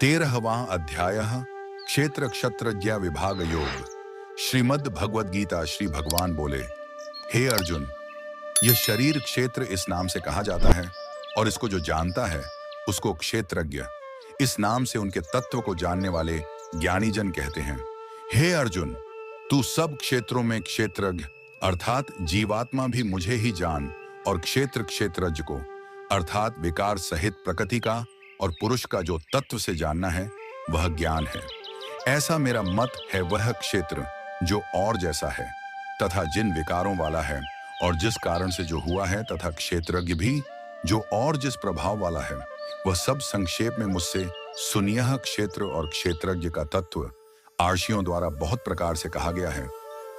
13वां अध्याय क्षेत्र क्षत्रज्ञ विभाग योग। श्रीमद् भगवद गीता। श्री भगवान बोले, हे अर्जुन, यह शरीर क्षेत्र इस नाम से कहा जाता है और इसको जो जानता है उसको क्षेत्रज्ञ इस नाम से उनके तत्व को जानने वाले ज्ञानी जन कहते हैं। हे अर्जुन, तू सब क्षेत्रों में क्षेत्रज्ञ अर्थात जीवात्मा भी मुझे ही जान और क्षेत्र क्षेत्रज्ञ को अर्थात विकार सहित प्रकृति का और पुरुष का जो तत्व से जानना है वह ज्ञान है। ऐसा मेरा मत है। वह क्षेत्र जो और जैसा है तथा जिन विकारों वाला है और जिस कारण से जो हुआ है तथा क्षेत्रज्ञ भी जो और जिस प्रभाव वाला है, वह सब संक्षेप में मुझसे सुनियह। क्षेत्र और क्षेत्रज्ञ का तत्व आर्षियों द्वारा बहुत प्रकार से कहा गया है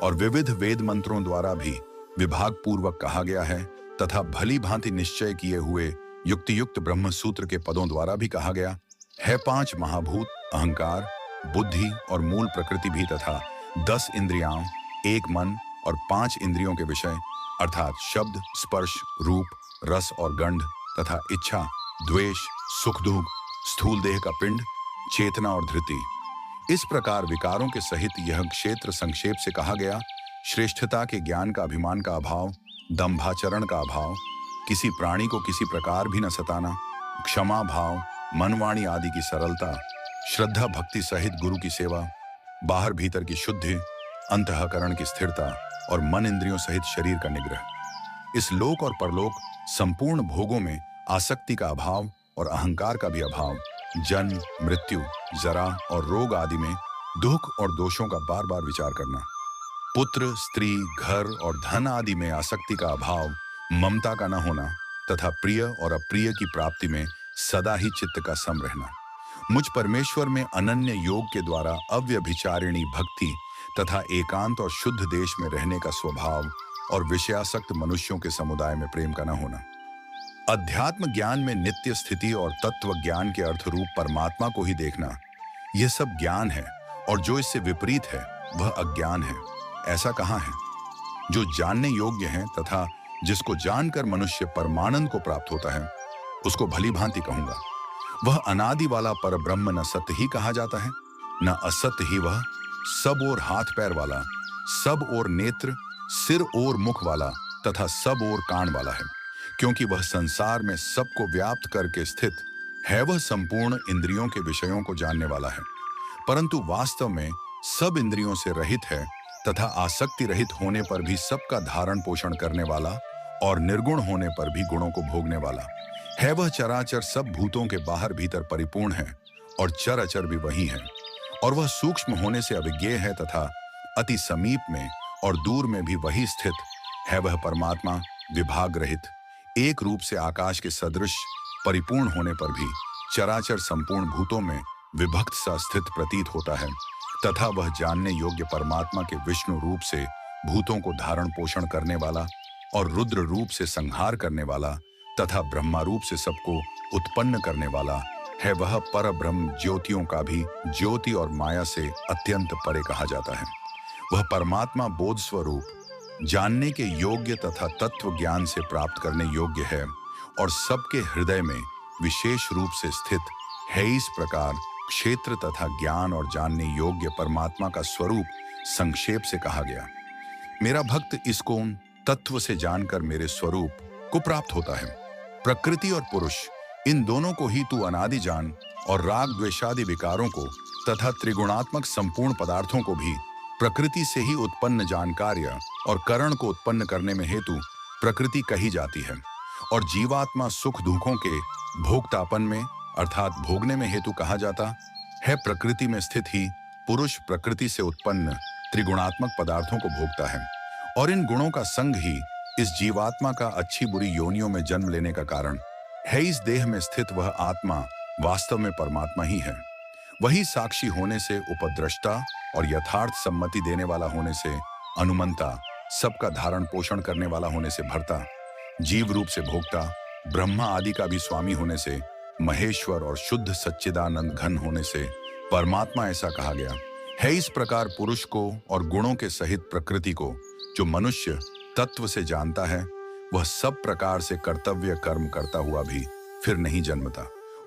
और विविध वेद मंत्रों द्वारा भी विभाग पूर्वक कहा गया है तथा भली भांति निश्चय किए हुए युक्ति युक्त ब्रह्म सूत्र के पदों द्वारा भी कहा गया है। 5 महाभूत, अहंकार, बुद्धि और मूल प्रकृति भी तथा 10 इंद्रियां, 1 मन और 5 इंद्रियों के विषय अर्थात शब्द, स्पर्श, रूप, रस और गंध तथा इच्छा, द्वेष, सुख दुख, स्थूल देह का पिंड, चेतना और धृति, इस प्रकार विकारों के सहित यह क्षेत्र संक्षेप से कहा गया। श्रेष्ठता के ज्ञान का अभिमान का अभाव, दंभाचरण का अभाव, किसी प्राणी को किसी प्रकार भी न सताना, क्षमा भाव, मनवाणी आदि की सरलता, श्रद्धा भक्ति सहित गुरु की सेवा, बाहर भीतर की शुद्धि, अंतःकरण की स्थिरता और मन इंद्रियों सहित शरीर का निग्रह। इस लोक और परलोक संपूर्ण भोगों में आसक्ति का अभाव और अहंकार का भी अभाव, जन्म, मृत्यु, जरा और रोग आदि में दुख और दोषों का बार बार विचार करना, पुत्र, स्त्री, घर और धन आदि में आसक्ति का अभाव, ममता का न होना तथा प्रिय और अप्रिय की प्राप्ति में सदा ही चित्त का सम रहना, मुझ परमेश्वर में अनन्य योग के द्वारा अव्यभिचारिणी भक्ति तथा एकांत और शुद्ध देश में रहने का स्वभाव और विषयासक्त मनुष्यों के समुदाय में प्रेम का न होना। अध्यात्म ज्ञान में नित्य स्थिति और तत्व ज्ञान के अर्थ रूप परमात्मा को ही देखना, यह सब ज्ञान है और जो इससे विपरीत है वह अज्ञान है। ऐसा कहाँ है? जो जानने योग्य है तथा जिसको जानकर मनुष्य परमानंद को प्राप्त होता है उसको भली भांति कहूंगा। वह अनादि वाला पर ब्रह्म न सत्य ही कहा जाता है न असत्य ही, वह सब और हाथ पैर वाला, सब और नेत्र, सिर और मुख वाला तथा सब और कान वाला है, क्योंकि वह संसार में सबको व्याप्त करके स्थित है। वह संपूर्ण इंद्रियों के विषयों को जानने वाला है, परंतु वास्तव में सब इंद्रियों से रहित है तथा आसक्ति रहित होने पर भी सबका धारण पोषण करने वाला और निर्गुण होने पर भी गुणों को भोगने वाला है। वह चराचर सब भूतों के बाहर भीतर परिपूर्ण है और चर अचर भी वही है, और वह सूक्ष्म होने से अविज्ञ है तथा अति समीप में और दूर में भी वही स्थित है। वह परमात्मा विभाग रहित एक रूप से आकाश के सदृश परिपूर्ण होने पर भी चराचर संपूर्ण भूतों में विभक्त सा स्थित प्रतीत होता है तथा वह जानने योग्य परमात्मा के विष्णु रूप से भूतों को धारण पोषण करने वाला और रुद्र रूप से संहार करने वाला तथा ब्रह्मा रूप से सबको उत्पन्न करने वाला है। वह पर ब्रह्म ज्योतियों का भी ज्योति और माया से अत्यंत परे कहा जाता है। वह परमात्मा बोध स्वरूप जानने के योग्य तथा तत्व ज्ञान से प्राप्त करने योग्य है और सबके हृदय में विशेष रूप से स्थित है। इस प्रकार क्षेत्र तथा ज्ञान और जानने योग्य परमात्मा का स्वरूप संक्षेप से कहा गया। मेरा भक्त इसको तत्व से जानकर मेरे स्वरूप को प्राप्त होता है। प्रकृति और पुरुष इन दोनों को ही तू अनादि जान और राग द्वेषादि विकारों को तथा त्रिगुणात्मक संपूर्ण पदार्थों को भी प्रकृति से ही उत्पन्न जान। कार्य और करण को उत्पन्न करने में हेतु प्रकृति कही जाती है और जीवात्मा सुख दुखों के भोक्तापन में अर्थात भोगने में हेतु कहा जाता है। प्रकृति में स्थित ही पुरुष प्रकृति से उत्पन्न त्रिगुणात्मक पदार्थों को भोगता है और इन गुणों का संग ही इस जीवात्मा का अच्छी बुरी योनियों में जन्म लेने का कारण है। इस देह में स्थित वह आत्मा वास्तव में परमात्मा ही है। वही साक्षी होने से उपद्रष्टा और यथार्थ सम्मति देने वाला होने से अनुमंता, सबका धारण पोषण करने वाला होने से भर्ता, जीव रूप से भोक्ता, ब्रह्मा आदि का भी स्वामी होने से महेश्वर और शुद्ध सच्चिदानंद घन होने से परमात्मा ऐसा कहा गया है। इस प्रकार पुरुष को और गुणों के सहित प्रकृति को जो मनुष्य तत्व से जानता है वह सब प्रकार से कर्तव्य कर्म करता हुआ भी फिर नहीं जन्मता।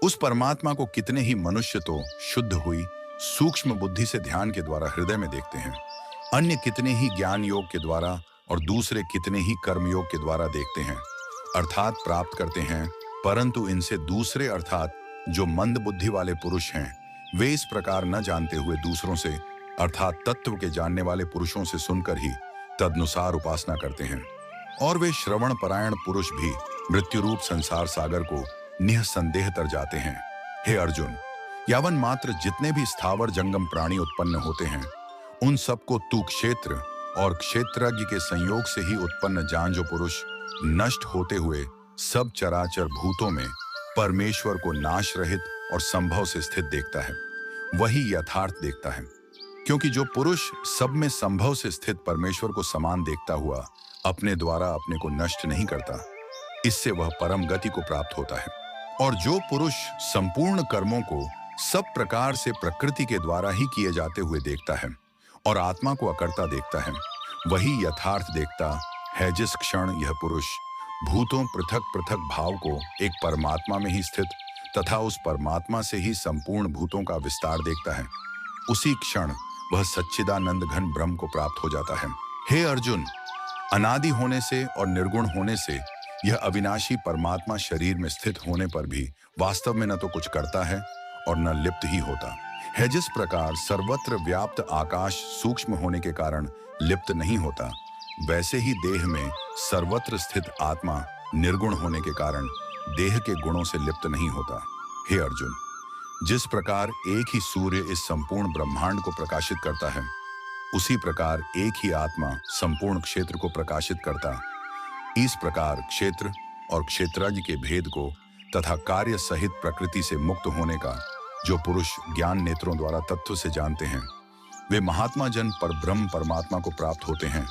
उस परमात्मा को कितने ही मनुष्य तो शुद्ध हुई सूक्ष्म बुद्धि से ध्यान के द्वारा हृदय में देखते हैं, अन्य कितने ही ज्ञान योग के द्वारा और दूसरे कितने ही कर्म योग के द्वारा देखते हैं, अर्थात प्राप्त करते हैं। परंतु इनसे दूसरे अर्थात जो मंद बुद्धि वाले पुरुष हैं, वे इस प्रकार न जानते हुए दूसरों से अर्थात तत्व के जानने वाले पुरुषों से सुनकर ही तदनुसार उपासना करते हैं। और वे श्रवण परायण पुरुष भी मृत्यु रूप संसार सागर को निःसंदेह तर जाते हैं। हे अर्जुन, यावन मात्र जितने भी स्थावर जंगम प्राणी उत्पन्न होते हैं, उन सबको तू क्षेत्र और क्षेत्रज्ञ के संयोग से ही उत्पन्न जान जो पुरुष नष्ट होते हुए सब चराचर भूतों में परमेश्वर को नाश रहित और संभव से स्थित देखता है, वही यथार्थ देखता है। क्योंकि जो पुरुष सब में संभव से स्थित परमेश्वर को समान देखता हुआ अपने द्वारा अपने को नष्ट नहीं करता, इससे वह परम गति को प्राप्त होता है। और जो पुरुष संपूर्ण कर्मों को सब प्रकार से प्रकृति के द्वारा ही किए जाते हुए देखता है और आत्मा को अकर्ता देखता है, वही यथार्थ देखता है। जिस क्षण यह पुरुष भूतों पृथक पृथक भाव को एक परमात्मा में ही स्थित तथा उस परमात्मा से ही संपूर्ण भूतों का विस्तार देखता है, उसी क्षण वह सच्चिदानंद घन ब्रह्म को प्राप्त हो जाता है। हे अर्जुन, अनादि होने से और निर्गुण होने से यह अविनाशी परमात्मा शरीर में स्थित होने पर भी वास्तव में न तो कुछ करता है और न लिप्त ही होता है। जिस प्रकार सर्वत्र व्याप्त आकाश सूक्ष्म होने के कारण लिप्त नहीं होता, वैसे ही देह में सर्वत्र स्थित आत्मा निर्गुण होने के कारण देह के गुणों से लिप्त नहीं होता। हे अर्जुन, जिस प्रकार एक ही सूर्य इस संपूर्ण ब्रह्मांड को प्रकाशित करता है, उसी प्रकार एक ही आत्मा संपूर्ण क्षेत्र को प्रकाशित करता। इस प्रकार क्षेत्र और क्षेत्रज्ञ के भेद को तथा कार्य सहित प्रकृति से मुक्त होने का जो पुरुष ज्ञान नेत्रों द्वारा तत्व से जानते हैं, वे महात्मा जन पर ब्रह्म परमात्मा को प्राप्त होते हैं।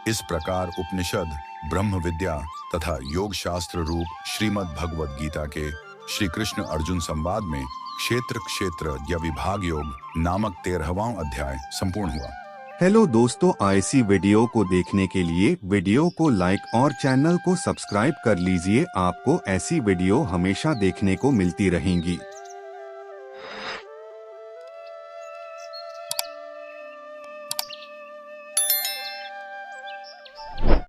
इस प्रकार उपनिषद, ब्रह्म विद्या तथा योग शास्त्र रूप श्रीमद् भगवद गीता के श्री कृष्ण अर्जुन संवाद में क्षेत्र क्षेत्र या विभाग योग नामक 13वां अध्याय संपूर्ण हुआ। हेलो दोस्तों, ऐसी वीडियो को देखने के लिए वीडियो को लाइक और चैनल को सब्सक्राइब कर लीजिए। आपको ऐसी वीडियो हमेशा देखने को मिलती रहेंगी।